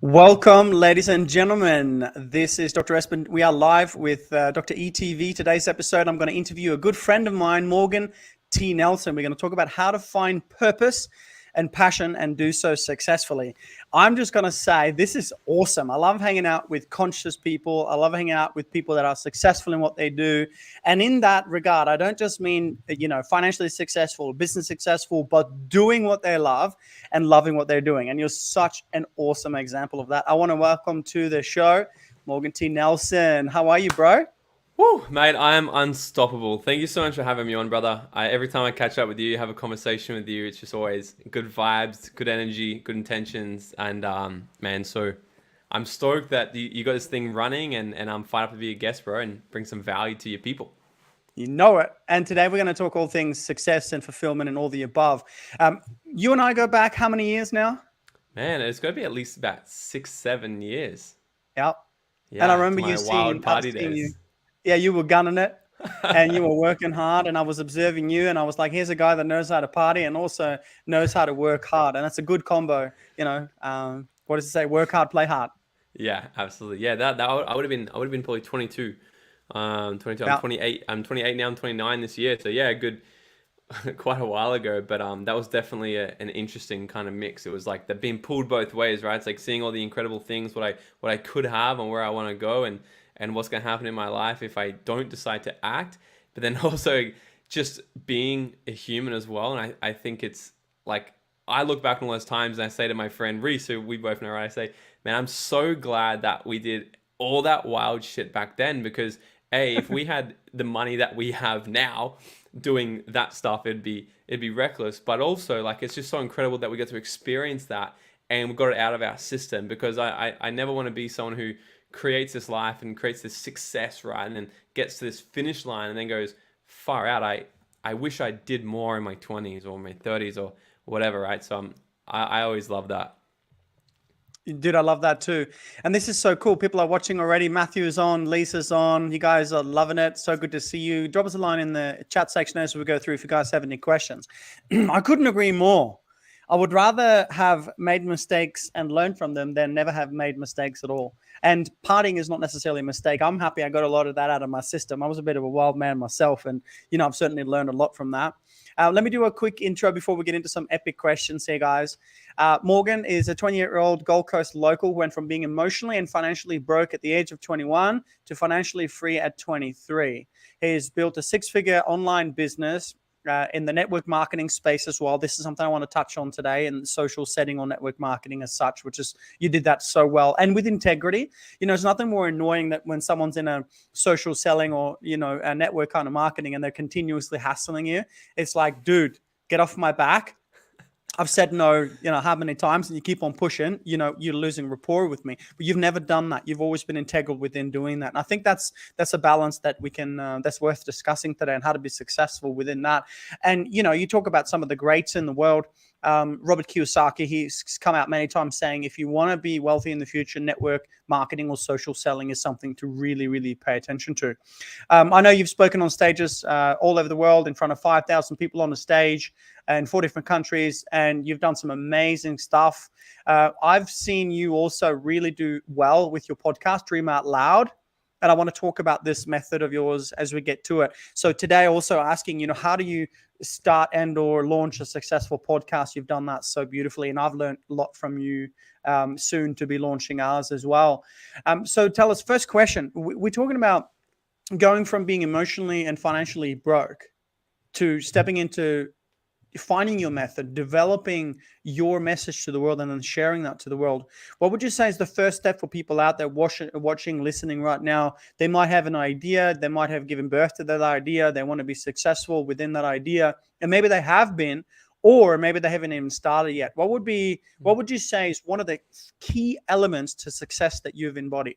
Welcome, ladies and gentlemen. This is Dr. Espen. We are live with Dr. ETV. Today's episode, I'm going to interview a good friend of mine, Morgan T. Nelson. We're going to talk about how to find purpose and passion and do so successfully. I'm just going to say this is awesome. I love hanging out with conscious people. I love hanging out with people that are successful in what they do. And in that regard, I don't just mean, financially successful, business successful, but doing what they love and loving what they're doing. And you're such an awesome example of that. I want to welcome to the show, Morgan T. Nelson. How are you, bro? Woo, mate, I am unstoppable. Thank you so much for having me on, brother. Every time I catch up with you, have a conversation with you, it's just always good vibes, good energy, good intentions. And man, so I'm stoked that you got this thing running and I'm fired up to be a guest, bro, and bring some value to your people. You know it. And today we're going to talk all things success and fulfillment and all the above. You and I go back how many years now? Man, it's going to be at least about 6, 7 years. Yep. And I Yeah, to remember my wild I've party seen you. days. Yeah, you were gunning it and you were working hard. And I was observing you and I was like, here's a guy that knows how to party and also knows how to work hard. And that's a good combo. What does it say? Work hard, play hard. Yeah, absolutely. Yeah, I would have been probably 22. 22. I'm Yeah. 28. I'm 28 now. I'm 29 this year. So yeah, good. Quite a while ago, but that was definitely an interesting kind of mix. It was like that being pulled both ways, right? It's like seeing all the incredible things, what I could have and where I want to go, and what's going to happen in my life if I don't decide to act. But then also just being a human as well. And I think it's like I look back on all those times and I say to my friend Reese, who we both know, right? I say, man, I'm so glad that we did all that wild shit back then because if we had the money that we have now doing that stuff, it'd be reckless. But also, like, it's just so incredible that we get to experience that and we got it out of our system because I never want to be someone who creates this life and creates this success, right? And then gets to this finish line and then goes far out. I wish I did more in my 20s or my 30s or whatever, right? So I always love that. Dude, I love that too. And this is so cool. People are watching already. Matthew's on, Lisa's on. You guys are loving it. So good to see you. Drop us a line in the chat section as we go through if you guys have any questions. I couldn't agree more. I would rather have made mistakes and learned from them than never have made mistakes at all. And partying is not necessarily a mistake. I'm happy I got a lot of that out of my system. I was a bit of a wild man myself, and I've certainly learned a lot from that. Let me do a quick intro before we get into some epic questions here, guys. Morgan is a 28-year-old Gold Coast local who went from being emotionally and financially broke at the age of 21 to financially free at 23. He's built a six-figure online business in the network marketing space as well. This is something I want to touch on today in the social setting or network marketing as such, which is you did that so well and with integrity. There's nothing more annoying that when someone's in a social selling or, a network kind of marketing and they're continuously hassling you. It's like, dude, get off my back. I've said no, how many times, and you keep on pushing, you're losing rapport with me, but you've never done that. You've always been integral within doing that. And I think that's a balance that we can, that's worth discussing today and how to be successful within that. And, you talk about some of the greats in the world. Robert Kiyosaki, he's come out many times saying, if you want to be wealthy in the future, network marketing or social selling is something to really, really pay attention to. I know you've spoken on stages all over the world in front of 5,000 people on a stage in 4 different countries, and you've done some amazing stuff. I've seen you also really do well with your podcast, Dream Out Loud. And I want to talk about this method of yours as we get to it. So today also asking, how do you start and or launch a successful podcast? You've done that so beautifully. And I've learned a lot from you, soon to be launching ours as well. So tell us, first question, we're talking about going from being emotionally and financially broke to stepping into finding your method, developing your message to the world, and then sharing that to the world. What would you say is the first step for people out there watching, listening right now? They might have an idea. They might have given birth to that idea. They want to be successful within that idea. And maybe they have been, or maybe they haven't even started yet. What would you say is one of the key elements to success that you've embodied?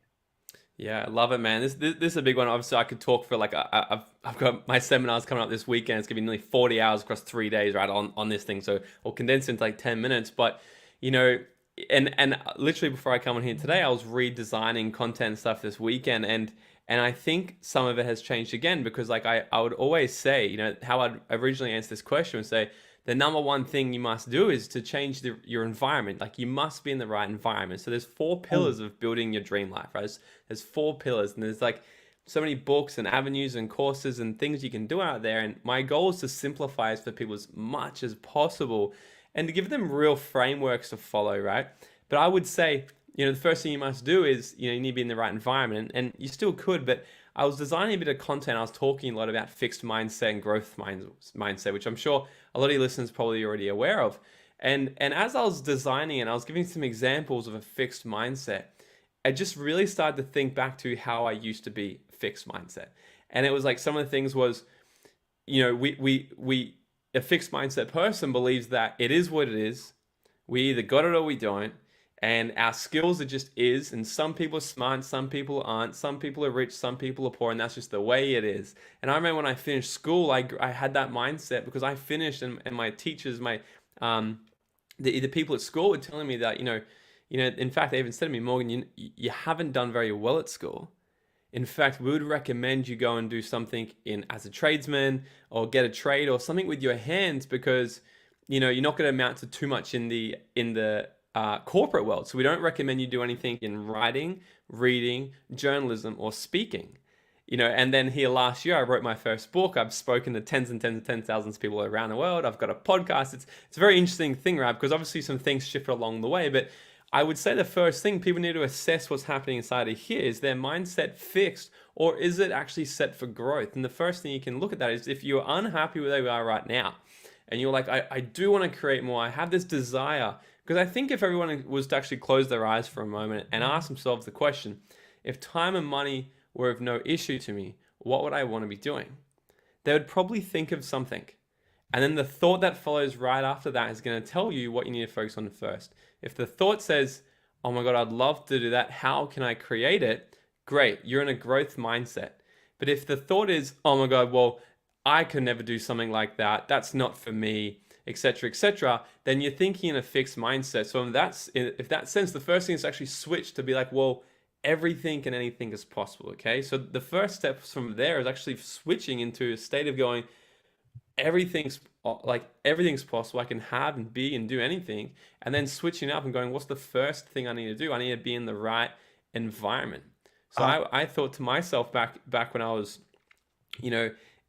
Yeah, I love it, man. This is a big one. Obviously, I could talk for like I've got my seminars coming up this weekend. It's gonna be nearly 40 hours across 3 days, right, on this thing. So I'll condense it into like 10 minutes. But and literally before I come on here today, I was redesigning content stuff this weekend, and I think some of it has changed again because like I would always say, how I'd originally answer this question would say, the number one thing you must do is to change your environment. Like, you must be in the right environment. So there's 4 pillars of building your dream life, right? There's 4 pillars, and there's like so many books and avenues and courses and things you can do out there. And my goal is to simplify it for people as much as possible and to give them real frameworks to follow, right? But I would say, the first thing you must do is, you need to be in the right environment, and you still could, but I was designing a bit of content. I was talking a lot about fixed mindset and growth mindset, which I'm sure a lot of your listeners probably already aware of. And as I was designing it, I was giving some examples of a fixed mindset. I just really started to think back to how I used to be fixed mindset. And it was like, some of the things was, a fixed mindset person believes that it is what it is. We either got it or we don't. And our skills are just is, and some people are smart, some people aren't, some people are rich, some people are poor, and that's just the way it is. And I remember when I finished school, I had that mindset because I finished, and my teachers, the people at school were telling me that, in fact, they even said to me, Morgan, you haven't done very well at school. In fact, we would recommend you go and do something as a tradesman, or get a trade or something with your hands, because, you're not going to amount to too much in the corporate world. So we don't recommend you do anything in writing, reading, journalism, or speaking. And then here last year, I wrote my first book. I've spoken to tens and tens and tens of thousands of people around the world. I've got a podcast. It's a very interesting thing, right? Because obviously some things shifted along the way, but I would say the first thing people need to assess what's happening inside of here is their mindset fixed, or is it actually set for growth? And the first thing you can look at that is if you're unhappy with where you are right now, and you're like, I do want to create more. I have this desire. Because I think if everyone was to actually close their eyes for a moment and ask themselves the question, if time and money were of no issue to me, what would I want to be doing? They would probably think of something. And then the thought that follows right after that is going to tell you what you need to focus on first. If the thought says, oh my God, I'd love to do that, how can I create it? Great, you're in a growth mindset. But if the thought is, oh my God, well, I could never do something like that, that's not for me, etc., then you're thinking in a fixed mindset. So if that sense, the first thing is actually switch to be like, well, everything and anything is possible, okay? So the first steps from there is actually switching into a state of going, everything's possible. I can have and be and do anything. And then switching up and going, what's the first thing I need to do? I need to be in the right environment. So I thought to myself back when I was,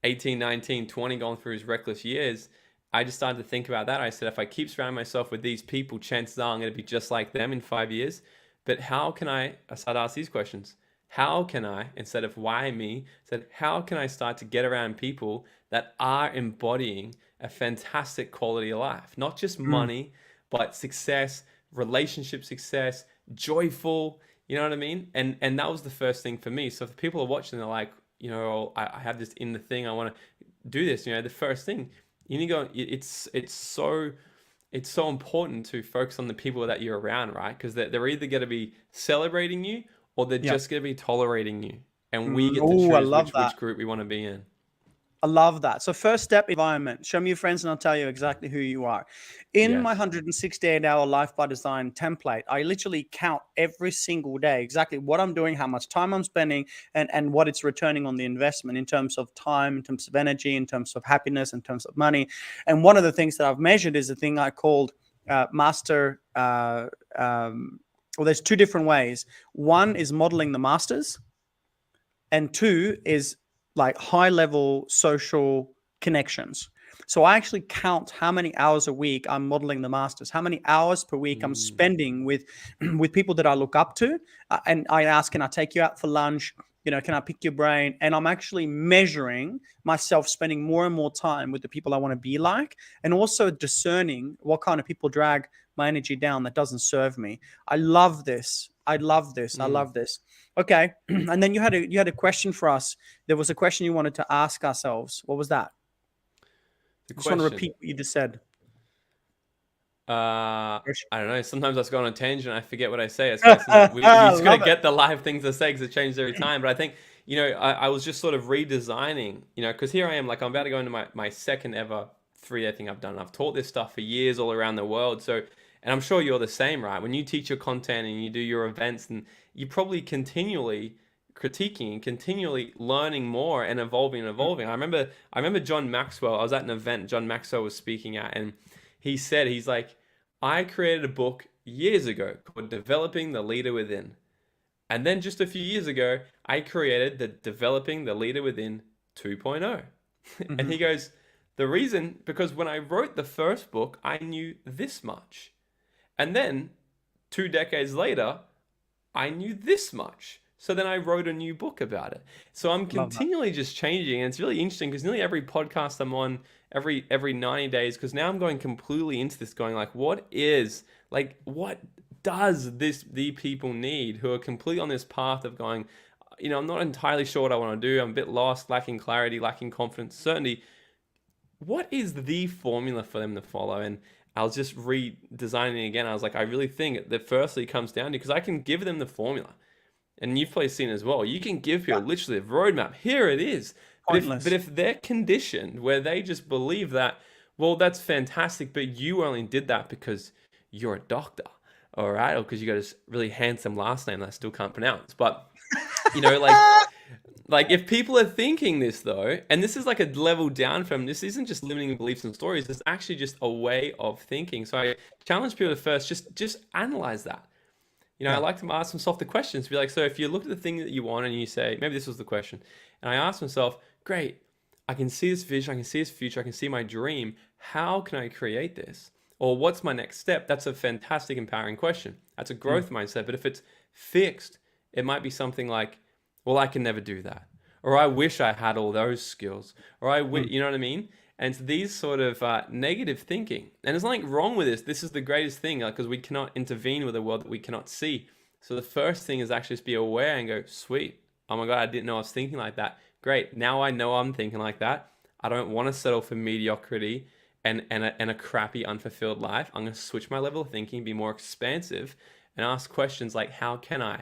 18, 19, 20, going through his reckless years, I just started to think about that. I said, if I keep surrounding myself with these people, chances are I'm going to be just like them in 5 years. But how can I start to ask these questions? How can I, instead of why me, said, how can I start to get around people that are embodying a fantastic quality of life? Not just money, but success, relationship success, joyful, you know what I mean? And that was the first thing for me. So if people are watching, they're like, I have this in the thing, I want to do this, the first thing, you need to go, it's so important to focus on the people that you're around, right? Because they're either going to be celebrating you or they're just going to be tolerating you. And we get to choose which group we want to be in. I love that. So first step, environment. Show me your friends and I'll tell you exactly who you are. In my 168-hour Life by Design template, I literally count every single day exactly what I'm doing, how much time I'm spending, and what it's returning on the investment in terms of time, in terms of energy, in terms of happiness, in terms of money. And one of the things that I've measured is a thing I called master. There's two different ways. One is modeling the masters, and two is like high level social connections. So I actually count how many hours a week I'm modeling the masters, how many hours per week I'm spending with people that I look up to. And I ask, can I take you out for lunch? Can I pick your brain? And I'm actually measuring myself spending more and more time with the people I want to be like, and also discerning what kind of people drag my energy down that doesn't serve me. I love this. I love this. Okay. And then you had a question for us. There was a question you wanted to ask ourselves. What was that? I just want to repeat what you just said. I don't know. Sometimes I just go on a tangent and I forget what I say. We just got to get the live things to say because it changes every time. But I think, I was just sort of redesigning, because here I am, like I'm about to go into my second ever 3-day thing I've done. I've taught this stuff for years all around the world. So, and I'm sure you're the same, right? When you teach your content and you do your events, and you probably continually critiquing and continually learning more and evolving and evolving. I remember John Maxwell. I was at an event John Maxwell was speaking at, and he's like, I created a book years ago called Developing the Leader Within. And then just a few years ago, I created the Developing the Leader Within 2.0. And he goes, the reason, because when I wrote the first book, I knew this much. And then 2 decades later, I knew this much. So then I wrote a new book about it. So I'm continually just changing. And it's really interesting because nearly every podcast I'm on, every 90 days, because now I'm going completely into this, going like, what does the people need who are completely on this path of going, I'm not entirely sure what I want to do. I'm a bit lost, lacking clarity, lacking confidence, certainty. What is the formula for them to follow? And I was just redesigning it again. I was like, I really think that firstly it comes down to, because I can give them the formula. And you've probably seen as well, you can give people literally a roadmap. Here it is. But if they're conditioned where they just believe that, well, that's fantastic, but you only did that because you're a doctor, all right? Or because you got a really handsome last name that I still can't pronounce. But, like if people are thinking this though, and this is like a level down from, this isn't just limiting beliefs and stories, it's actually just a way of thinking. So I challenge people to first just analyze that. I like to ask myself the questions, be like, so if you look at the thing that you want and you say, maybe this was the question, and I ask myself, great, I can see this vision, I can see this future, I can see my dream. How can I create this? Or what's my next step? That's a fantastic, empowering question. That's a growth mindset. But if it's fixed, it might be something like, well, I can never do that. Or I wish I had all those skills. Or you know what I mean? And it's these sort of negative thinking. And there's nothing wrong with this. This is the greatest thing, because we cannot intervene with a world that we cannot see. So the first thing is actually just be aware and go, sweet. Oh my God, I didn't know I was thinking like that. Great. Now I know I'm thinking like that. I don't want to settle for mediocrity and a crappy, unfulfilled life. I'm going to switch my level of thinking, be more expansive, and ask questions like, how can I?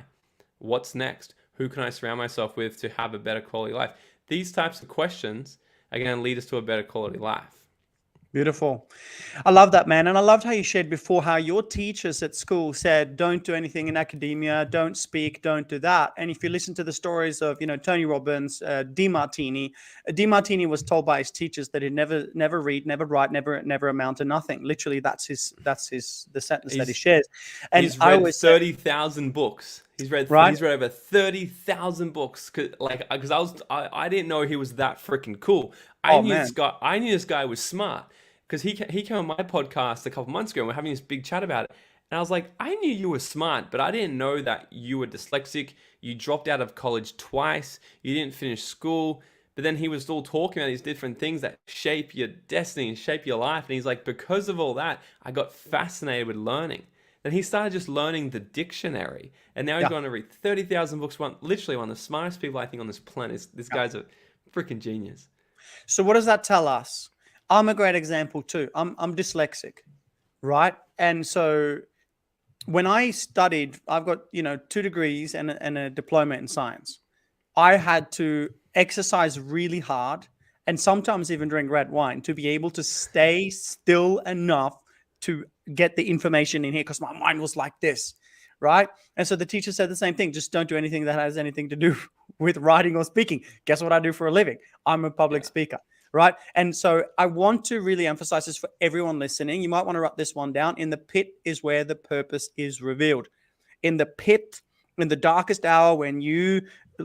What's next? Who can I surround myself with to have a better quality life? These types of questions are going to lead us to a better quality life. Beautiful. I love that, man. And I loved how you shared before how your teachers at school said, don't do anything in academia, don't speak, don't do that. And if you listen to the stories of, Tony Robbins, DeMartini was told by his teachers that he'd never read, never write, never amount to nothing. Literally, that's the sentence that he shares. And he's read 30,000 books. He's read over 30,000 books. Because I didn't know he was that freaking cool. I knew this guy was smart. Because he came on my podcast a couple months ago and we're having this big chat about it. And I was like, I knew you were smart, but I didn't know that you were dyslexic. You dropped out of college twice. You didn't finish school. But then he was still talking about these different things that shape your destiny and shape your life. And he's like, because of all that, I got fascinated with learning. Then he started just learning the dictionary. And now he's going to read 30,000 books. Literally one of the smartest people I think on this planet. This guy's a freaking genius. So what does that tell us? I'm a great example too. I'm dyslexic, right? And so when I studied, I've got 2 degrees and a diploma in science. I had to exercise really hard and sometimes even drink red wine to be able to stay still enough to get the information in here, because my mind was like this, right? And so the teacher said the same thing. Just don't do anything that has anything to do with writing or speaking. Guess what I do for a living? I'm a public speaker. Right. And so I want to really emphasize this for everyone listening. You might want to write this one down. In the pit is where the purpose is revealed. In the pit, in the darkest hour, when you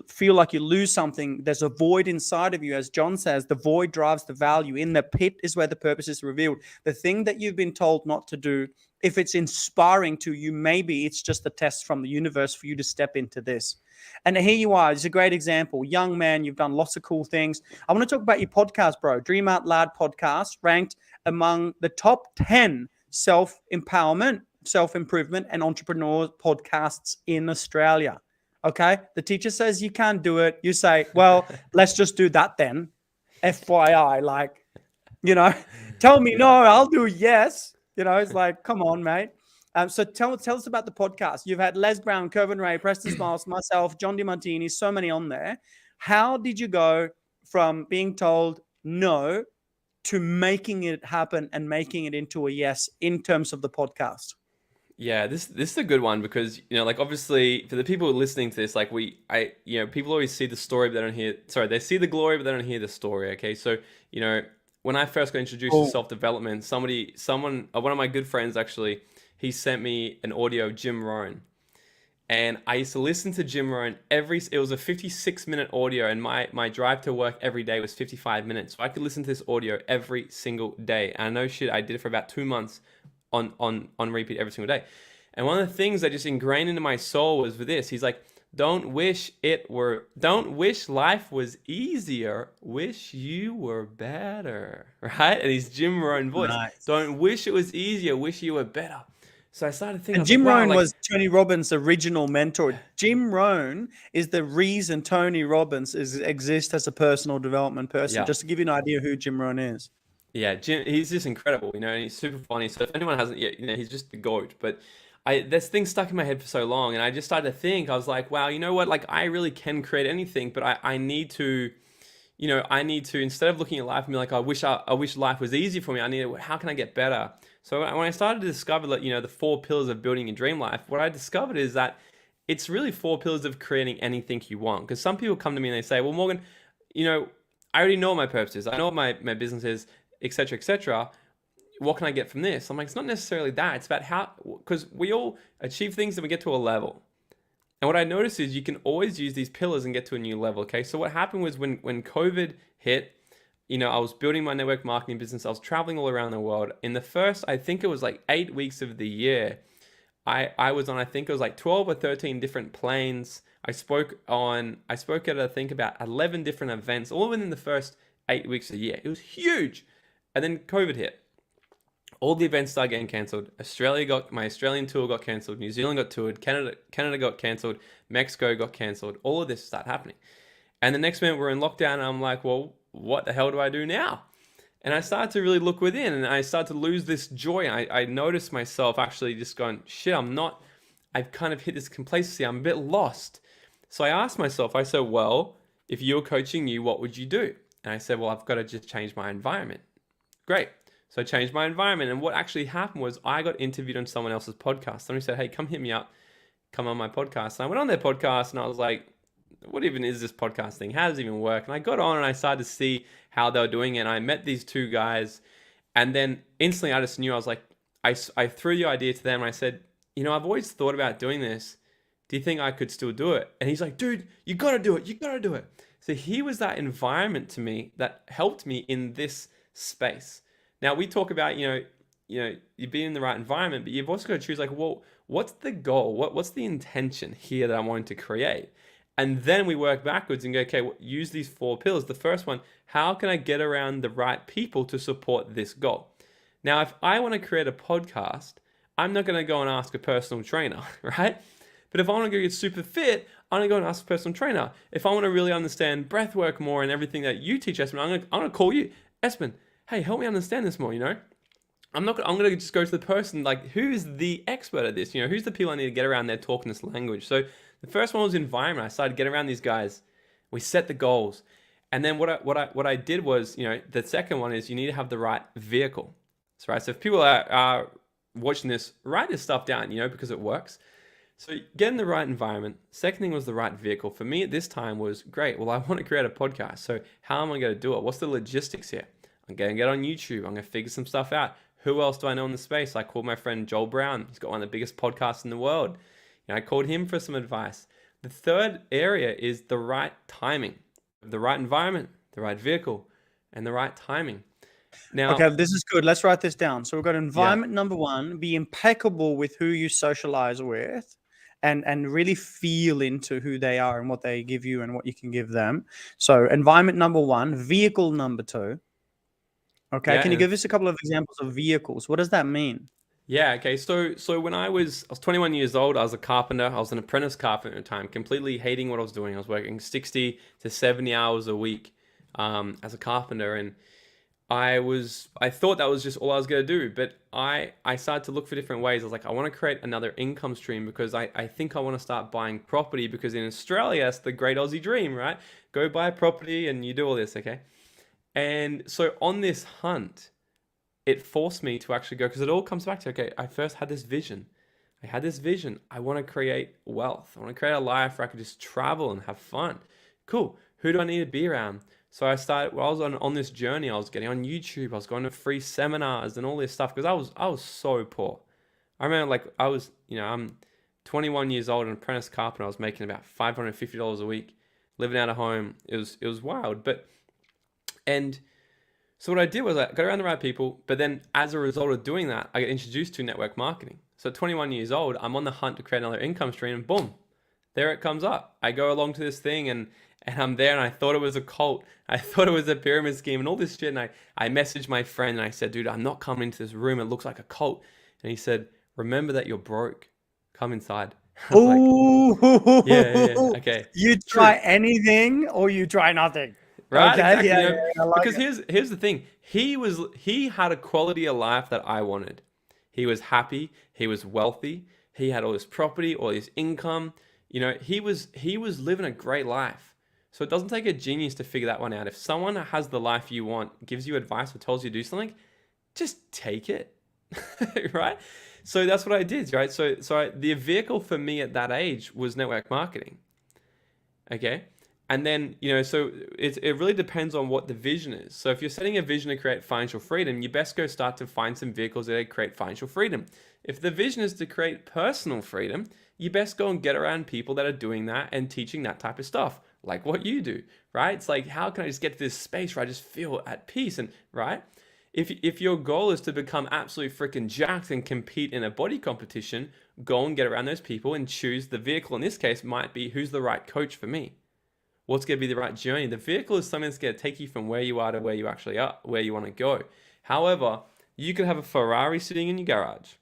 feel like you lose something, there's a void inside of you. As John says, the void drives the value. In the pit is where the purpose is revealed. The thing that you've been told not to do, if it's inspiring to you, maybe it's just a test from the universe for you to step into this. And here you are. It's a great example. Young man, you've done lots of cool things. I want to talk about your podcast, bro. Dream Out Loud podcast, ranked among the top 10 self-empowerment, self-improvement, and entrepreneur podcasts in Australia. Okay? The teacher says you can't do it. You say, well, let's just do that then. FYI, tell me no, I'll do yes. It's like, come on, mate. So tell us about the podcast. You've had Les Brown, Kervin Ray, Preston Smiles, myself, John DeMartini, so many on there. How did you go from being told no to making it happen and making it into a yes in terms of the podcast? Yeah, this is a good one because like obviously for the people listening to this, like people always see the story but they don't hear. Sorry, they see the glory but they don't hear the story. Okay, so you know when I first got introduced to Oh, self-development, one of my good friends actually, he sent me an audio of Jim Rohn, and I used to listen to Jim Rohn it was a 56-minute audio, and my drive to work every day was 55 minutes. So I could listen to this audio every single day. And I know shit, I did it for about 2 months on repeat every single day. And one of the things that just ingrained into my soul was with this. He's like, don't wish life was easier, wish you were better. Right? And he's Jim Rohn voice. nice. Don't wish it was easier, wish you were better. So I started thinking, I And was like, Jim wow, Rohn like was Tony Robbins' original mentor. Jim Rohn is the reason Tony Robbins exists as a personal development person. yeah. Just to give you an idea who Jim Rohn is. Yeah, Jim, he's just incredible, and he's super funny. So if anyone hasn't yet, he's just the goat. But this thing stuck in my head for so long, and I just started to think, I was like, wow, you know what? Like I really can create anything, but I need to, instead of looking at life and be like, I wish life was easy for me. How can I get better? So when I started to discover that, the 4 pillars of building a dream life, what I discovered is that it's really 4 pillars of creating anything you want. Because some people come to me and they say, well, Morgan, I already know what my purpose is. I know what my business is, etc., etc. What can I get from this? I'm like, it's not necessarily that. It's about how, because we all achieve things and we get to a level. And what I noticed is you can always use these pillars and get to a new level. Okay. So what happened was when COVID hit, I was building my network marketing business. I was traveling all around the world. In the first, I think it was like 8 weeks of the year, I was on, I think it was like 12 or 13 different planes. I spoke at, I think, about 11 different events, all within the first 8 weeks of the year. It was huge. And then COVID hit. All the events started getting cancelled. My Australian tour got cancelled. New Zealand got toured. Canada got cancelled. Mexico got cancelled. All of this started happening. And the next minute we're in lockdown and I'm like, well, what the hell do I do now? And I started to really look within and I started to lose this joy. I noticed myself actually just going, shit, I've kind of hit this complacency. I'm a bit lost. So I asked myself, I said, well, if you're coaching you, what would you do? And I said, well, I've got to just change my environment. Great. So I changed my environment. And what actually happened was I got interviewed on someone else's podcast. Somebody said, hey, come hit me up. Come on my podcast. And I went on their podcast and I was like, what even is this podcast thing? How does it even work? And I got on and I started to see how they were doing it. And I met these 2 guys. And then instantly I just knew, I was like, I threw the idea to them. And I said, I've always thought about doing this. Do you think I could still do it? And he's like, dude, you got to do it. You got to do it. So he was that environment to me that helped me in this space. Now we talk about, you've been in the right environment, but you've also got to choose like, well, what's the goal? What's the intention here that I'm wanting to create? And then we work backwards and go, okay, well, use these 4 pillars. The first one, how can I get around the right people to support this goal? Now, if I want to create a podcast, I'm not going to go and ask a personal trainer, right? But if I want to go get super fit, I'm going to go and ask a personal trainer. If I want to really understand breath work more and everything that you teach, Espen, I'm going to call you. Espen, hey, help me understand this more, I'm going to just go to the person, like, who's the expert at this? Who's the people I need to get around there talking this language? So the first one was environment. I started getting around these guys. We set the goals. And then what I did was, the second one is you need to have the right vehicle. So, right, so if people are watching this, write this stuff down, because it works. So get in the right environment. Second thing was the right vehicle. For me at this time was, great, well, I want to create a podcast. So how am I going to do it? What's the logistics here? I'm going to get on YouTube. I'm going to figure some stuff out. Who else do I know in the space? I called my friend Joel Brown. He's got one of the biggest podcasts in the world. I called him for some advice. The third area is the right timing. The right environment, the right vehicle, and the right timing. Now, Okay, this is good. Let's write this down. So we've got yeah, environment number 1, be impeccable with who you socialize with and really feel into who they are and what they give you and what you can give them. So environment number 1, vehicle number 2. Okay, yeah, can you and give us a couple of examples of vehicles? What does that mean? yeah, okay. So when I was 21 years old, I was a carpenter. I was an apprentice carpenter at the time, completely hating what I was doing. I was working 60 to 70 hours a week as a carpenter, and I thought that was just all I was going to do. But I started to look for different ways. I was like, I want to create another income stream because I think I want to start buying property, because in Australia, it's the great Aussie dream, right? Go buy a property and you do all this, okay? And so on this hunt, it forced me to actually go, because it all comes back to, okay, I first had this vision. I had this vision. I want to create wealth. I want to create a life where I could just travel and have fun. Cool. Who do I need to be around? So I started, while I was on this journey, I was getting on YouTube. I was going to free seminars and all this stuff because I was so poor. I remember like I was, I'm 21 years old, an apprentice carpenter. I was making about $550 a week, living out of home. It was wild. And so what I did was I got around the right people, but then as a result of doing that, I got introduced to network marketing. So at 21 years old, I'm on the hunt to create another income stream, and boom, there it comes up. I go along to this thing and I'm there, and I thought it was a cult. I thought it was a pyramid scheme and all this shit. And I messaged my friend and I said, dude, I'm not coming into this room. It looks like a cult. And he said, remember that you're broke. Come inside. I was like, yeah, okay. You try anything or you try nothing. Right? Okay. Exactly. I like Because it. here's the thing. He had a quality of life that I wanted. He was happy. He was wealthy. He had all his property, all his income. He was living a great life. So it doesn't take a genius to figure that one out. If someone has the life you want, gives you advice or tells you to do something, just take it. Right? So that's what I did, right? So the vehicle for me at that age was network marketing. Okay? And then, so it really depends on what the vision is. So if you're setting a vision to create financial freedom, you best go start to find some vehicles that create financial freedom. If the vision is to create personal freedom, you best go and get around people that are doing that and teaching that type of stuff, like what you do, right? It's like, how can I just get to this space where I just feel at peace? And right? If your goal is to become absolutely freaking jacked and compete in a body competition, go and get around those people and choose the vehicle. In this case, might be who's the right coach for me. What's going to be the right journey? The vehicle is something that's going to take you from where you are to where you actually are, where you want to go. However, you could have a Ferrari sitting in your garage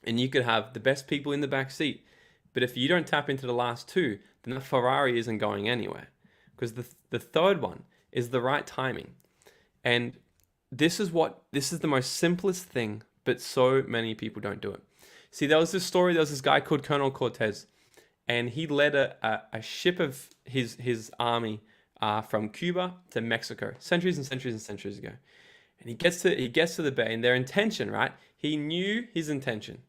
and you could have the best people in the back seat. But if you don't tap into the last two, then the Ferrari isn't going anywhere. Because the third one is the right timing. And this is the most simplest thing, but so many people don't do it. See, there was this guy called Colonel Cortez. And he led a ship of his army from Cuba to Mexico centuries and centuries and centuries ago. And he gets to the bay, and their intention, right? He knew his intention.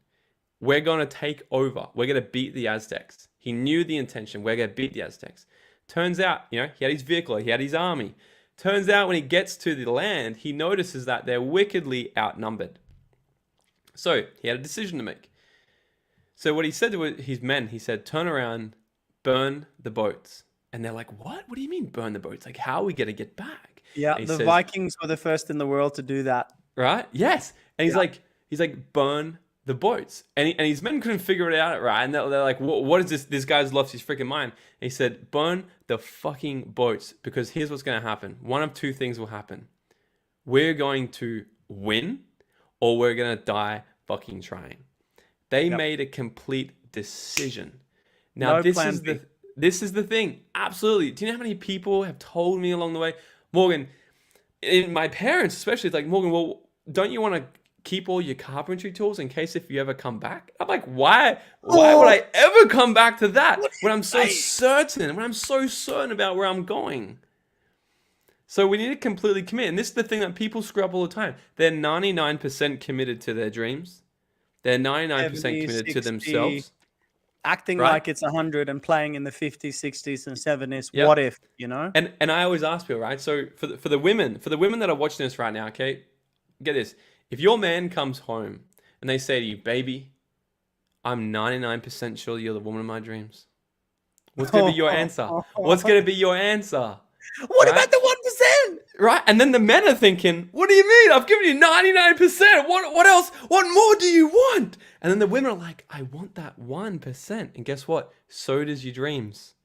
We're going to take over. We're going to beat the Aztecs. He knew the intention. We're going to beat the Aztecs. Turns out, he had his vehicle. He had his army. Turns out when he gets to the land, he notices that they're wickedly outnumbered. So he had a decision to make. So what he said to his men, he said, turn around, burn the boats. And they're like, what? What do you mean burn the boats? Like, how are we going to get back? Yeah, the Vikings were the first in the world to do that. Right? Yes. And he's like, burn the boats. And his men couldn't figure it out, right? And they're like, what is this? This guy's lost his freaking mind. And he said, burn the fucking boats, because here's what's going to happen. One of two things will happen. We're going to win, or we're going to die fucking trying. They made a complete decision. Now, this is the thing. Absolutely. Do you know how many people have told me along the way, Morgan, and my parents especially, it's like, Morgan, well, don't you want to keep all your carpentry tools in case if you ever come back? I'm like, why would I ever come back to that when I'm so certain about where I'm going? So we need to completely commit. And this is the thing that people screw up all the time. They're 99% committed to their dreams. They're 99% committed to themselves. Acting like it's 100 and playing in the 50s, 60s, and 70s. Yep. What if, And I always ask people, right? So for the women that are watching this right now, okay, get this. If your man comes home and they say to you, baby, I'm 99% sure you're the woman of my dreams. What's going to be your answer? What's going to be your answer? What about the 1%? Right? And then the men are thinking, what do you mean? I've given you 99%. What else? What more do you want? And then the women are like, I want that 1%. And guess what? So does your dreams.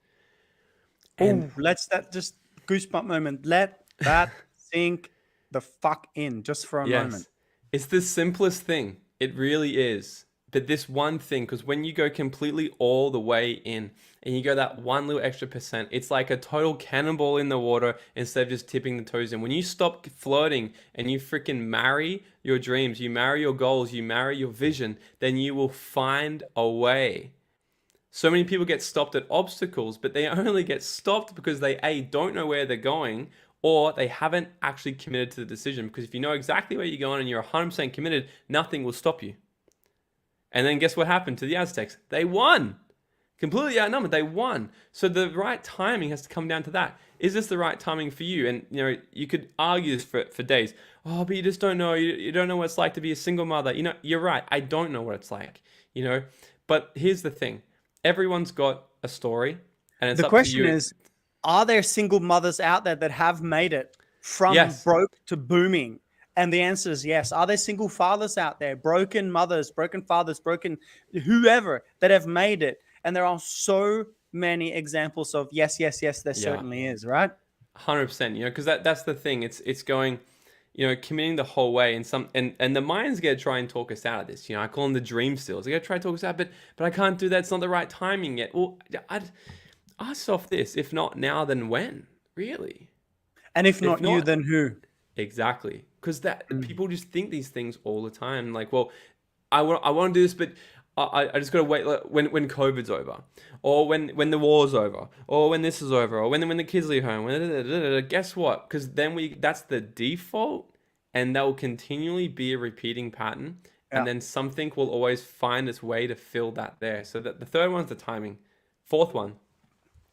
And let's just goosebump moment. Let that sink the fuck in just for a moment. It's the simplest thing. It really is. But this one thing, because when you go completely all the way in and you go that one little extra %, it's like a total cannonball in the water instead of just tipping the toes in. When you stop flirting and you freaking marry your dreams, you marry your goals, you marry your vision, then you will find a way. So many people get stopped at obstacles, but they only get stopped because they don't know where they're going, or they haven't actually committed to the decision. Because if you know exactly where you're going and you're 100% committed, nothing will stop you. And then guess what happened to the Aztecs? They won. Completely outnumbered. They won. So the right timing has to come down to that. Is this the right timing for you? And you could argue this for days. Oh, but you just don't know. You don't know what it's like to be a single mother. You're right. I don't know what it's like. But here's the thing. Everyone's got a story, and it's The up to question you. is, are there single mothers out there that have made it from Yes. broke to booming? And the answer is yes. Are there single fathers out there, broken mothers, broken fathers, broken whoever that have made it? And there are so many examples of yes. There Yeah. certainly is, right? 100%. Because that's the thing. It's going, committing the whole way, and the mind's gonna try and talk us out of this. I call them the dream steals. They're gonna try to talk us out, but I can't do that. It's not the right timing yet. Well, I'd ask yourself this: if not now, then when? Really? And if not you, not- then who? Exactly. Because people just think these things all the time. Like, well, I want to do this, but I just gotta wait when COVID's over, or when the war's over, or when this is over, or when the kids leave home. Guess what? Because then that's the default, and that will continually be a repeating pattern, and then something will always find its way to fill that there. So that the third one's the timing. Fourth one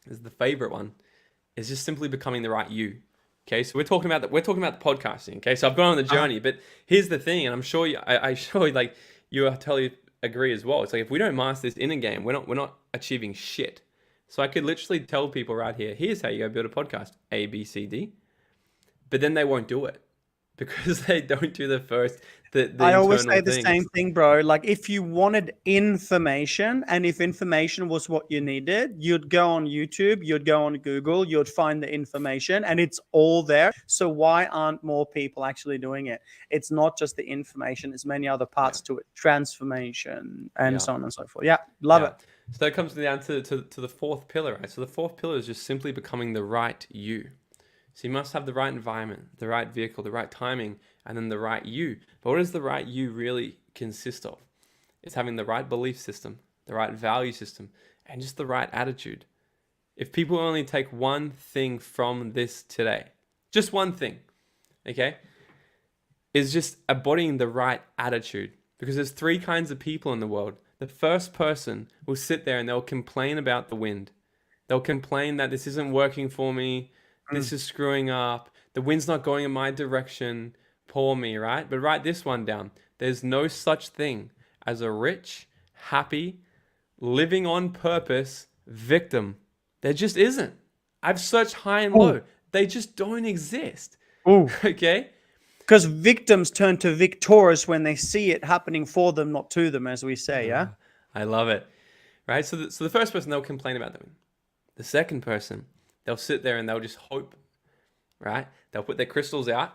is the favorite one, is just simply becoming the right you. Okay, so we're talking about the podcasting. Okay, so I've gone on the journey, but here's the thing, and I'm sure I sure like you totally agree as well. It's like if we don't master this in a game, we're not achieving shit. So I could literally tell people right here, here's how you go build a podcast, A, B, C, D, but then they won't do it because they don't do the I always say internal the things. same thing, bro. Like if you wanted information, and if information was what you needed, you'd go on YouTube, you'd go on Google, you'd find the information, and it's all there. So why aren't more people actually doing it? It's not just the information, it's many other parts to it, transformation and so on and so forth. Yeah, love it. So that comes down to the fourth pillar, right? So the fourth pillar is just simply becoming the right you. So you must have the right environment, the right vehicle, the right timing, and then the right you. But what does the right you really consist of? It's having the right belief system, the right value system, and just the right attitude. If people only take one thing from this today, just one thing, okay, is just embodying the right attitude. Because there's three kinds of people in the world. The first person will sit there and they'll complain about the wind. They'll complain that this isn't working for me. This is screwing up. The wind's not going in my direction. Poor me, right? But write this one down. There's no such thing as a rich, happy, living on purpose victim. There just isn't. I've searched high and low. They just don't exist. Okay? Because victims turn to victors when they see it happening for them, not to them, as we say, yeah? I love it. Right? So the first person, they'll complain about the wind. The second person, they'll sit there and they'll just hope, right? They'll put their crystals out,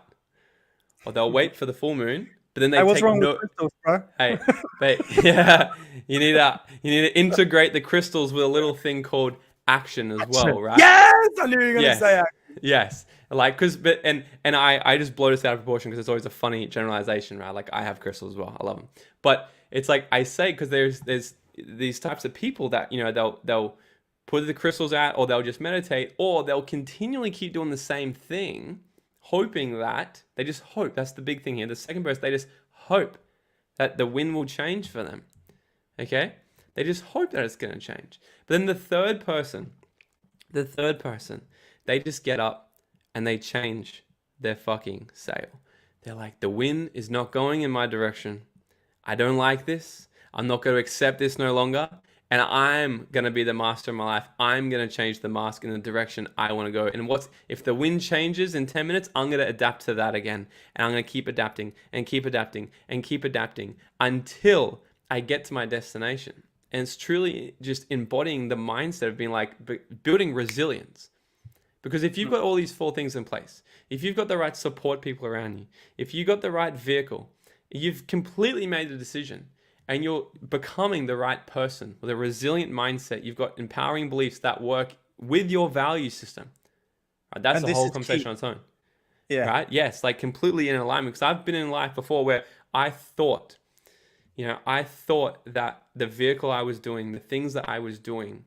or they'll wait for the full moon. But then they What's take wrong no. with crystals, bro? Hey, but yeah, you need to integrate the crystals with a little thing called action as well, right? Yes, I knew you were gonna say action. Yes, like I just blow this out of proportion because it's always a funny generalization, right? Like I have crystals as well, I love them, but it's like I say because there's these types of people that they'll put the crystals out, or they'll just meditate, or they'll continually keep doing the same thing, hoping that they just hope. That's the big thing here. The second person, they just hope that the wind will change for them. Okay, they just hope that it's going to change. But then the third person, they just get up and they change their fucking sail. They're like, the wind is not going in my direction. I don't like this. I'm not going to accept this no longer. And I'm going to be the master of my life. I'm going to change the mask in the direction I want to go. And if the wind changes in 10 minutes, I'm going to adapt to that again. And I'm going to keep adapting and keep adapting and keep adapting until I get to my destination. And it's truly just embodying the mindset of being like building resilience. Because if you've got all these four things in place, if you've got the right support people around you, if you've got the right vehicle, you've completely made the decision and you're becoming the right person with a resilient mindset, you've got empowering beliefs that work with your value system. Right? That's the whole conversation on its own. Yeah. Right? Yes, like completely in alignment. Because I've been in life before where I thought that the vehicle I was doing, the things that I was doing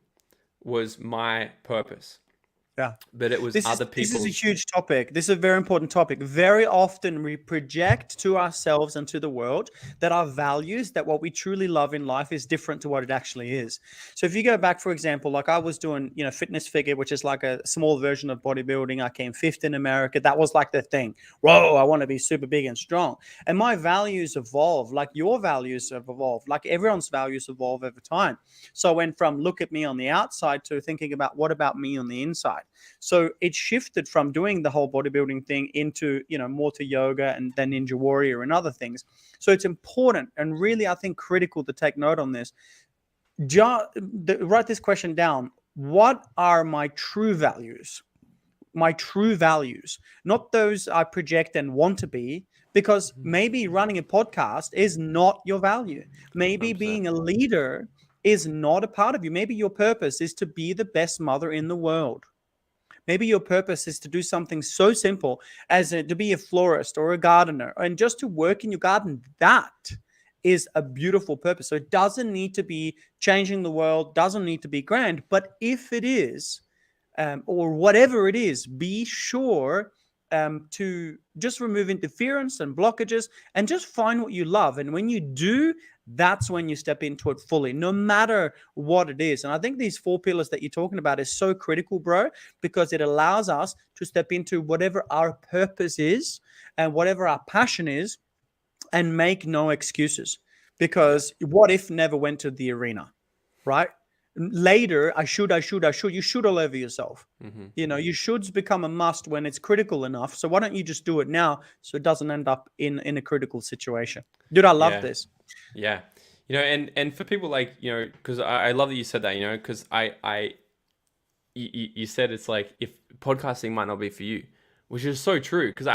was my purpose. Yeah. but it was This is other this is a people's. huge topic. This is a very important topic. Very often we project to ourselves and to the world that our values, that what we truly love in life is different to what it actually is. So if you go back, for example, like I was doing, fitness figure, which is like a small version of bodybuilding. I came fifth in America. That was like the thing. Whoa, I want to be super big and strong. And my values evolve, like your values have evolved, like everyone's values evolve over time. So I went from look at me on the outside to thinking about what about me on the inside. So it shifted from doing the whole bodybuilding thing into, more to yoga and then Ninja Warrior and other things. So it's important and really, I think, critical to take note on this. Write this question down. What are my true values? My true values, not those I project and want to be, because maybe running a podcast is not your value. Maybe 100%. being a leader is not a part of you. Maybe your purpose is to be the best mother in the world. Maybe your purpose is to do something so simple as to be a florist or a gardener and just to work in your garden. That is a beautiful purpose. So it doesn't need to be changing the world, doesn't need to be grand. But if it is, or whatever it is, be sure to just remove interference and blockages and just find what you love. And when you do, that's when you step into it fully, no matter what it is. And I think these 4 pillars that you're talking about is so critical, bro, because it allows us to step into whatever our purpose is and whatever our passion is and make no excuses. Because what if never went to the arena, right? Later, I should. You should all over yourself. You shoulds become a must when it's critical enough. So why don't you just do it now so it doesn't end up in a critical situation? Dude, I love this. Yeah. And for people like, because I love that you said that, because you said it's like if podcasting might not be for you, which is so true. Because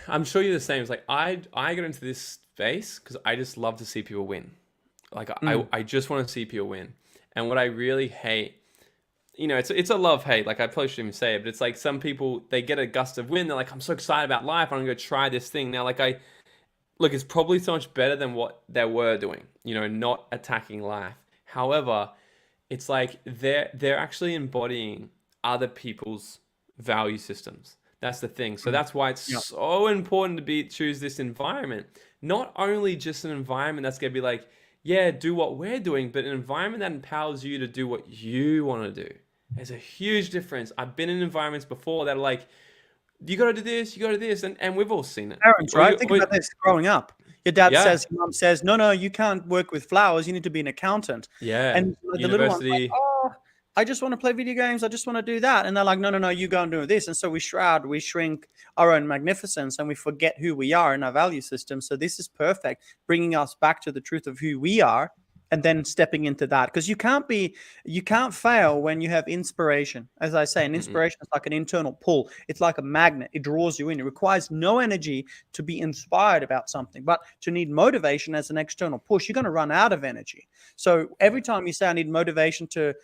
I'm sure you're the same. It's like I got into this space because I just love to see people win. Like I just want to see people win. And what I really hate, it's a love-hate. Like I probably shouldn't even say it, but it's like some people, they get a gust of wind. They're like, I'm so excited about life. I'm going to try this thing. Now, like look, it's probably so much better than what they were doing, not attacking life. However, it's like they're actually embodying other people's value systems. That's the thing. So that's why it's so important to choose this environment. Not only just an environment that's going to be like, yeah, do what we're doing, but an environment that empowers you to do what you want to do. There's a huge difference. I've been in environments before that are like, you got to do this, you got to do this, and we've all seen it. Parents, right? Think about this growing up. Your dad says, your mom says, no, you can't work with flowers. You need to be an accountant. Yeah. And the little one's like, oh, I just want to play video games. I just want to do that. And they're like, no, you go and do this. And so we shrink our own magnificence and we forget who we are in our value system. So this is perfect, bringing us back to the truth of who we are and then stepping into that. Because you can't fail when you have inspiration. As I say, an inspiration is like an internal pull. It's like a magnet. It draws you in. It requires no energy to be inspired about something, but to need motivation as an external push, you're going to run out of energy. So every time you say I need motivation to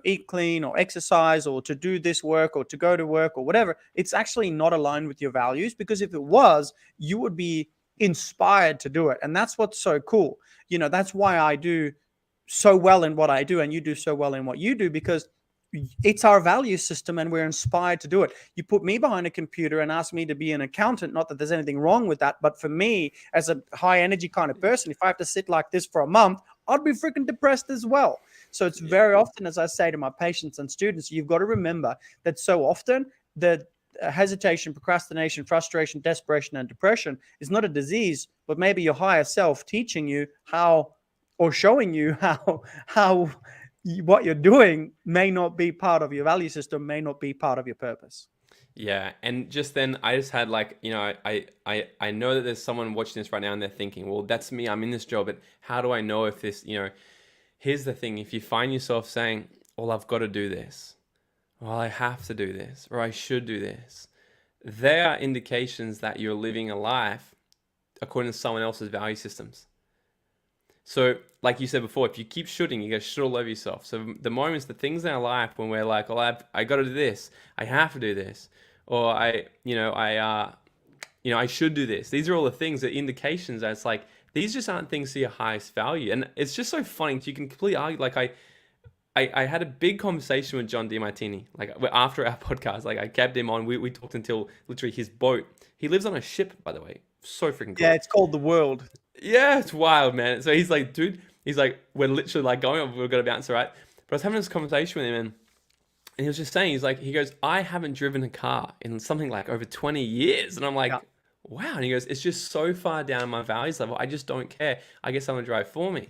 eat clean or exercise or to do this work or to go to work or whatever, it's actually not aligned with your values, because if it was, you would be inspired to do it. And that's what's so cool. That's why I do so well in what I do and you do so well in what you do, because it's our value system and we're inspired to do it. You put me behind a computer and ask me to be an accountant, not that there's anything wrong with that, but for me as a high energy kind of person, if I have to sit like this for a month, I'd be freaking depressed as well. So it's very often, as I say to my patients and students, you've got to remember that so often the hesitation, procrastination, frustration, desperation, and depression is not a disease, but maybe your higher self teaching you how, or showing you how what you're doing may not be part of your value system, may not be part of your purpose. Yeah. And just then I just had like, I know that there's someone watching this right now and they're thinking, well, that's me. I'm in this job, but how do I know if this, here's the thing. If you find yourself saying, well, I've got to do this, well, I have to do this, or I should do this, they are indications that you're living a life according to someone else's value systems. So like you said before, if you keep shooting, you go shoot all over yourself. So the moments, the things in our life when we're like, well, I got to do this, I have to do this, or I should do this. These are all the things that indications that it's like, these just aren't things to your highest value. And it's just so funny. You can completely argue, like I had a big conversation with John DiMartini, like after our podcast. Like I kept him on. We talked until literally his boat. He lives on a ship, by the way. So freaking Yeah, cool. it's called The World. Yeah, it's wild, man. So he's like, dude, he's like, we're literally like going, we've got to bounce, right? But I was having this conversation with him, and he was just saying, he goes, I haven't driven a car in something like over 20 years. And I'm like, Yeah. wow. And he goes, it's just so far down my values level. I just don't care. I guess someone drive for me.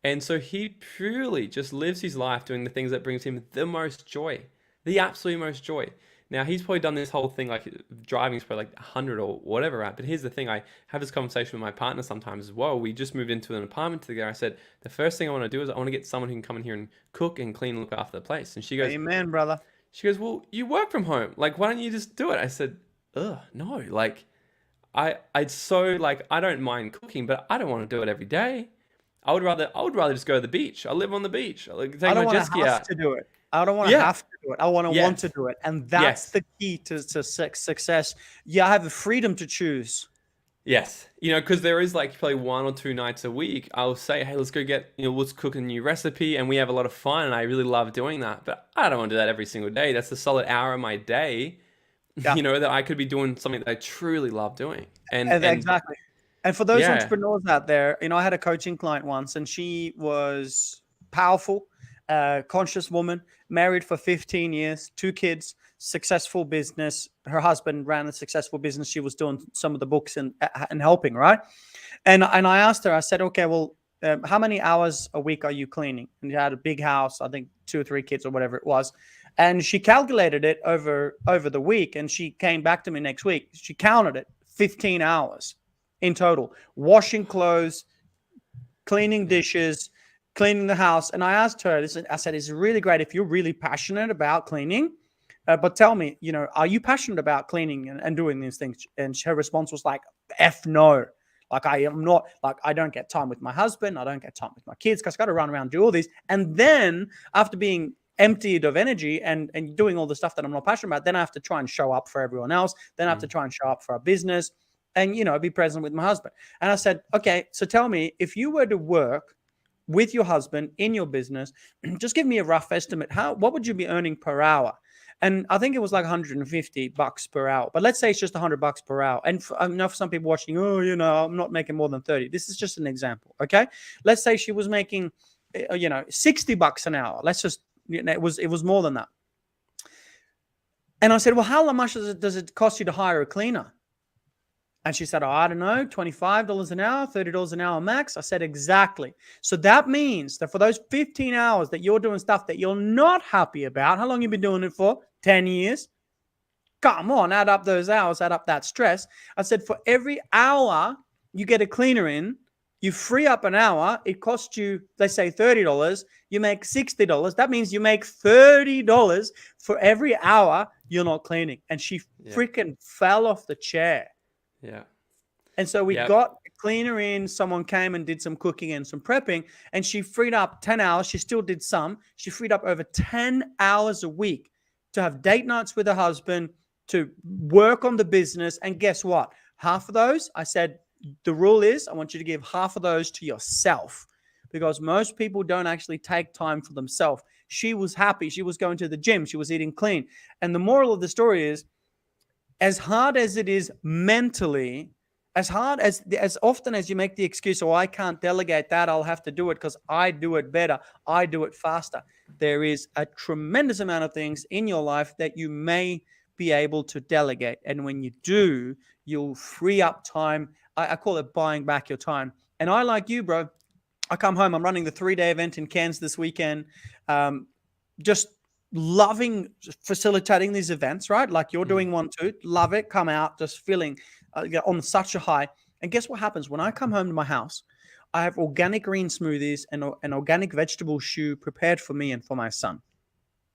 And so he purely just lives his life doing the things that brings him the most joy, the absolute most joy. Now he's probably done this whole thing, like driving is probably like 100 or whatever, right? But here's the thing: I have this conversation with my partner sometimes as well. We just moved into an apartment together. I said the first thing I want to do is I want to get someone who can come in here and cook and clean and look after the place. And Amen, brother. well, you work from home. Like, why don't you just do it? I said, ugh, no. Like, I'd so like I don't mind cooking, but I don't want to do it every day. I would rather just go to the beach. I live on the beach. Like I take don't my want jet to ski have out. to do it. I don't want to Yeah. have to do it. I want to Yes. want to do it. And that's Yes. the key to success. Yeah, I have the freedom to choose. Yes. Because there is like probably 1 or 2 nights a week, I'll say, hey, let's go let's cook a new recipe. And we have a lot of fun. And I really love doing that. But I don't want to do that every single day. That's a solid hour of my day, Yeah. that I could be doing something that I truly love doing. And Exactly. And for those yeah. entrepreneurs out there, I had a coaching client once, and she was powerful, conscious woman, married for 15 years, 2 kids, successful business. Her husband ran a successful business. She was doing some of the books and helping, right? And I asked her, I said, okay, well, how many hours a week are you cleaning? And she had a big house, I think 2 or 3 kids or whatever it was. And she calculated it over the week, and she came back to me next week. She counted it, 15 hours in total, washing clothes, cleaning dishes, cleaning the house. And I asked her, I said, it's really great if you're really passionate about cleaning, but tell me, are you passionate about cleaning and doing these things? And her response was like, F no. Like, I am not, like, I don't get time with my husband. I don't get time with my kids because I got to run around and do all these. And then after being emptied of energy and doing all the stuff that I'm not passionate about, then I have to try and show up for everyone else. Then I have to try and show up for our business and, be present with my husband. And I said, okay, so tell me, if you were to work with your husband in your business, just give me a rough estimate. What would you be earning per hour? And I think it was like $150 per hour. But let's say it's just $100 per hour. And I know for some people watching, I'm not making more than 30. This is just an example, okay? Let's say she was making, $60 an hour. Let's just, it was more than that. And I said, well, how much does it cost you to hire a cleaner? And she said, I don't know, $25 an hour, $30 an hour max. I said, exactly. So that means that for those 15 hours that you're doing stuff that you're not happy about, how long have you been doing it for? 10 years. Come on, add up those hours, add up that stress. I said, for every hour you get a cleaner in, you free up an hour, it costs you, let's say $30, you make $60. That means you make $30 for every hour you're not cleaning. And she freaking fell off the chair. Yeah. And so we got a cleaner in, someone came and did some cooking and some prepping, and she freed up 10 hours. She still did some. She freed up over 10 hours a week to have date nights with her husband, to work on the business. And guess what? Half of those, I said, the rule is I want you to give half of those to yourself, because most people don't actually take time for themselves. She was happy. She was going to the gym. She was eating clean. And the moral of the story is, as hard as it is mentally, as often as you make the excuse, I can't delegate that, I'll have to do it because I do it better, I do it faster. There is a tremendous amount of things in your life that you may be able to delegate. And when you do, you'll free up time. I call it buying back your time. And I, like you, bro, I come home, I'm running the 3-day event in Cairns this weekend. Just loving facilitating these events, right? Like you're doing one too. Love it. Come out just feeling on such a high. And guess what happens? When I come home to my house, I have organic green smoothies and an organic vegetable stew prepared for me and for my son.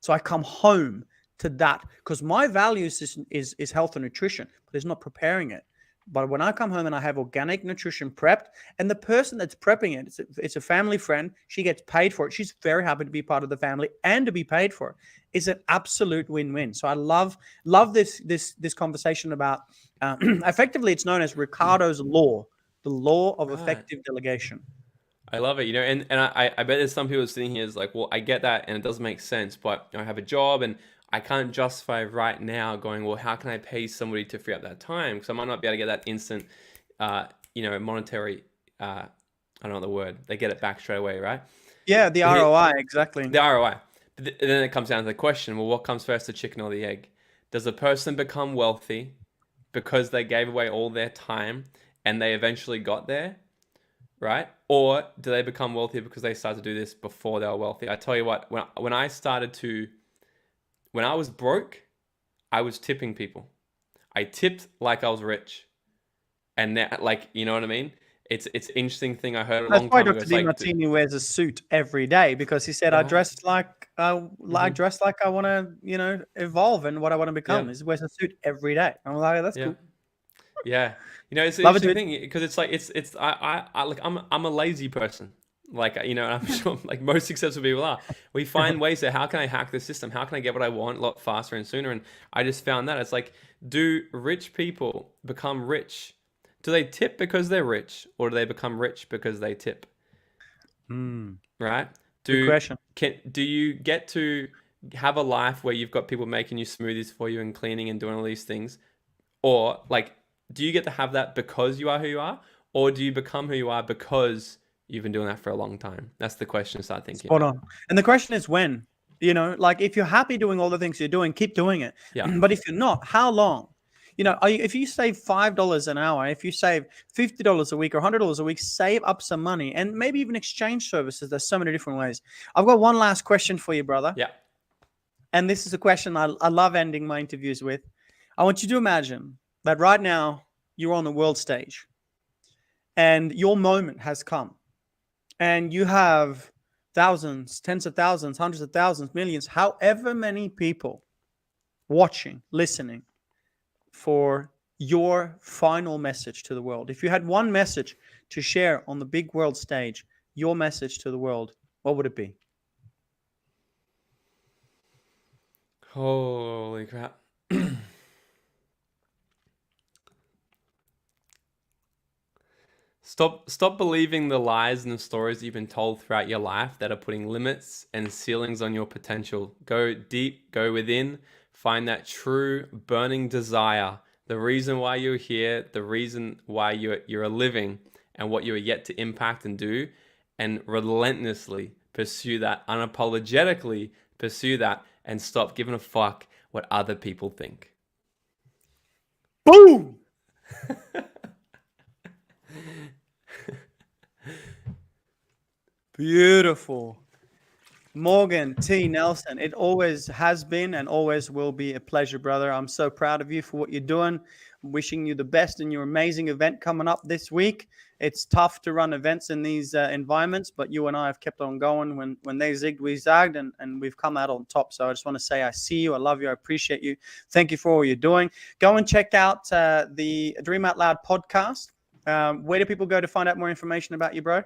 So I come home to that because my values is health and nutrition, but it's not preparing it. But when I come home and I have organic nutrition prepped, and the person that's prepping it, it's a family friend, she gets paid for it. She's very happy to be part of the family and to be paid for it. It's an absolute win-win. So I love this conversation about, effectively it's known as Ricardo's law, the law of effective delegation. I love it, and I bet there's some people sitting here is like, well, I get that and it does make sense, but I have a job and I can't justify right now going, well, how can I pay somebody to free up that time? Because I might not be able to get that instant, monetary, I don't know the word, they get it back straight away, right? Yeah, the But ROI, exactly. the ROI. But then it comes down to the question, well, what comes first, the chicken or the egg? Does a person become wealthy because they gave away all their time and they eventually got there? Right? Or do they become wealthy because they started to do this before they were wealthy? I tell you what, when I was broke, I was tipping people. I tipped like I was rich. And that, like, you know what I mean? It's interesting thing I heard a That's long why time ago. Dr. It's like, DiMartini wears a suit every day, because he said, "I yeah, dress like I dress like I want to, evolve and what I want to yeah, become." He wears a suit every day. I'm like, that's yeah, cool. yeah. It's an Love it, interesting dude. thing because it's like I like I'm a lazy person. Like, and I'm sure like most successful people are. We find ways to how can I hack the system? How can I get what I want a lot faster and sooner? And I just found that it's like, do rich people become rich? Do they tip because they're rich, or do they become rich because they tip? Right? Good Do question. do you get to have a life where you've got people making you smoothies for you and cleaning and doing all these things? Or like, do you get to have that because you are who you are? Or do you become who you are because you've been doing that for a long time? That's the question to start thinking Spot about. on. And the question is when. Like if you're happy doing all the things you're doing, keep doing it. Yeah. But if you're not, how long? If you save $5 an hour, if you save $50 a week or $100 a week, save up some money and maybe even exchange services. There's so many different ways. I've got one last question for you, brother. Yeah. And this is a question I love ending my interviews with. I want you to imagine that right now you're on the world stage and your moment has come and you have thousands, tens of thousands, hundreds of thousands, millions, however many people watching, listening for your final message to the world. If you had one message to share on the big world stage, your message to the world, what would it be? Holy crap. Stop believing the lies and the stories you've been told throughout your life that are putting limits and ceilings on your potential. Go deep, go within, find that true burning desire, the reason why you're here, the reason why you're living, and what you are yet to impact and do, and relentlessly pursue that, unapologetically pursue that, and stop giving a fuck what other people think. Boom! Beautiful. Morgan T. Nelson, it always has been and always will be a pleasure, brother. I'm so proud of you for what you're doing. I'm wishing you the best in your amazing event coming up this week. It's tough to run events in these environments, but you and I have kept on going. When they zigged, we zagged, and we've come out on top. So I just want to say I see you, I love you, I appreciate you. Thank you for all you're doing. Go and check out the Dream Out Loud podcast. Where do people go to find out more information about you, bro?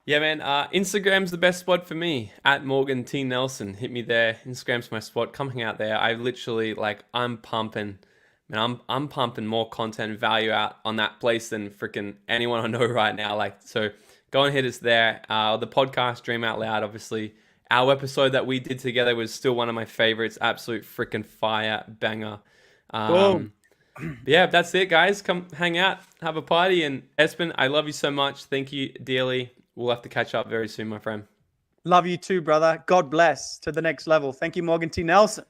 Yeah, man. Instagram's the best spot for me. At Morgan T Nelson, hit me there. Instagram's my spot. Come hang out there. I literally I'm pumping, man. I'm pumping more content and value out on that place than freaking anyone I know right now. So go and hit us there. The podcast Dream Out Loud, obviously. Our episode that we did together was still one of my favorites. Absolute freaking fire banger. Boom. But yeah, that's it, guys. Come hang out, have a party, and Espen, I love you so much. Thank you dearly. We'll have to catch up very soon, my friend. Love you too, brother. God bless to the next level. Thank you, Morgan T. Nelson.